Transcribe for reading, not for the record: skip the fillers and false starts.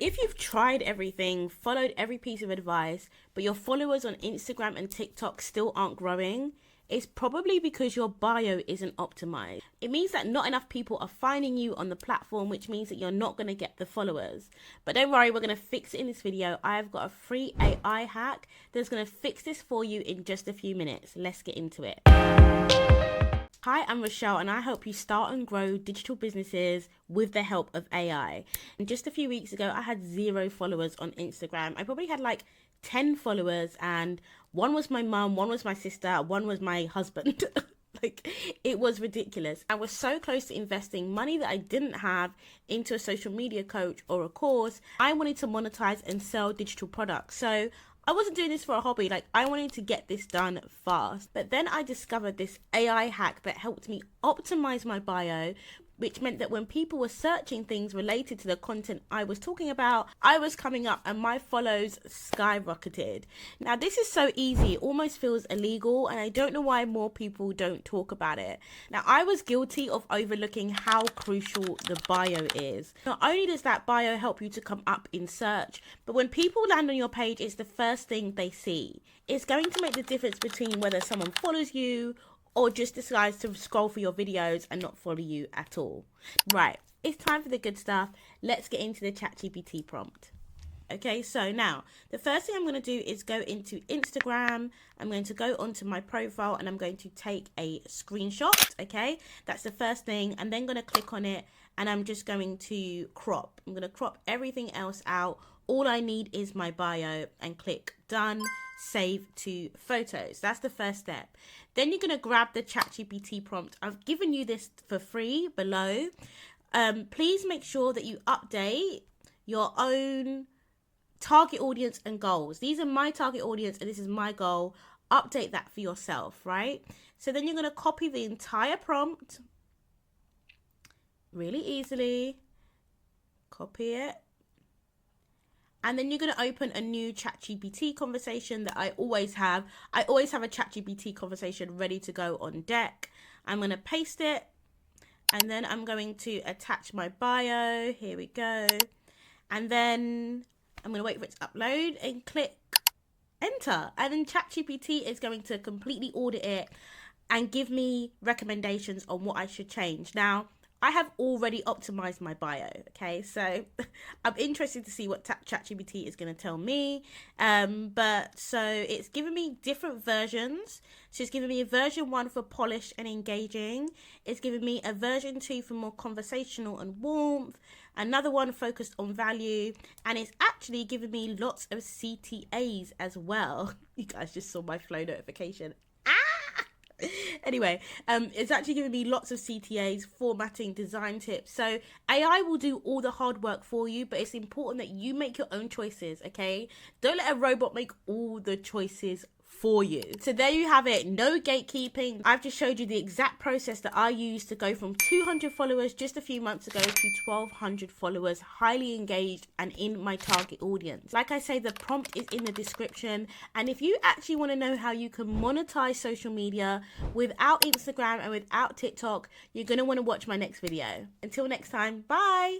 If you've tried everything, followed every piece of advice, but your followers on Instagram and TikTok still aren't growing, it's probably because your bio isn't optimized. It means that not enough people are finding you on the platform, which means that you're not going to get the followers. But don't worry, we're going to fix it in this video. I've got a free AI hack that's going to fix this for you in just a few minutes. Let's get into it. Hi, I'm Rochelle, and I help you start and grow digital businesses with the help of AI. And just a few weeks ago, I had 0 followers on Instagram. I probably had like 10 followers, and one was my mum, one was my sister, one was my husband. Like, it was ridiculous. I was so close to investing money that I didn't have into a social media coach or a course. I wanted to monetize and sell digital products. So I wasn't doing this for a hobby. Like, I wanted to get this done fast. But then I discovered this AI hack that helped me optimize my bio, which meant that when people were searching things related to the content I was talking about, I was coming up and my follows skyrocketed. Now, this is so easy, it almost feels illegal, and I don't know why more people don't talk about it. Now, I was guilty of overlooking how crucial the bio is. Not only does that bio help you to come up in search, but when people land on your page, it's the first thing they see. It's going to make the difference between whether someone follows you or just decides to scroll for your videos and not follow you at all. Right, it's time for the good stuff. Let's get into the ChatGPT prompt. Okay, so now the first thing I'm going to do is go into Instagram. I'm going to go onto my profile and I'm going to take a screenshot. Okay, that's the first thing. I'm then going to click on it and I'm just going to crop. I'm going to crop everything else out. All I need is my bio, and click done, save to photos. That's the first step. Then you're going to grab the ChatGPT prompt. I've given you this for free below. Please make sure that you update your own target audience and goals. These are my target audience and this is my goal. Update that for yourself, right? So then you're going to copy the entire prompt really easily. Copy it. And then you're going to open a new ChatGPT conversation that I always have. I always have a ChatGPT conversation ready to go on deck. I'm going to paste it. And then I'm going to attach my bio. Here we go. And then I'm going to wait for it to upload and click enter. And then ChatGPT is going to completely audit it and give me recommendations on what I should change. Now, I have already optimized my bio, okay? So I'm interested to see what ChatGPT is going to tell me. But so it's given me different versions. So it's given me a version 1 for polished and engaging. It's given me a version 2 for more conversational and warmth. Another one focused on value. And it's actually given me lots of CTAs as well. You guys just saw my flow notification. Anyway, it's actually giving me lots of CTAs, formatting, design tips. So AI will do all the hard work for you, but it's important that you make your own choices, okay? Don't let a robot make all the choices for you. So there you have it, no gatekeeping. I've just showed you the exact process that I used to go from 200 followers just a few months ago to 1,200 followers, highly engaged and in my target audience. Like I say, the prompt is in the description. And if you actually want to know how you can monetize social media without Instagram and without TikTok, you're going to want to watch my next video. Until next time, bye.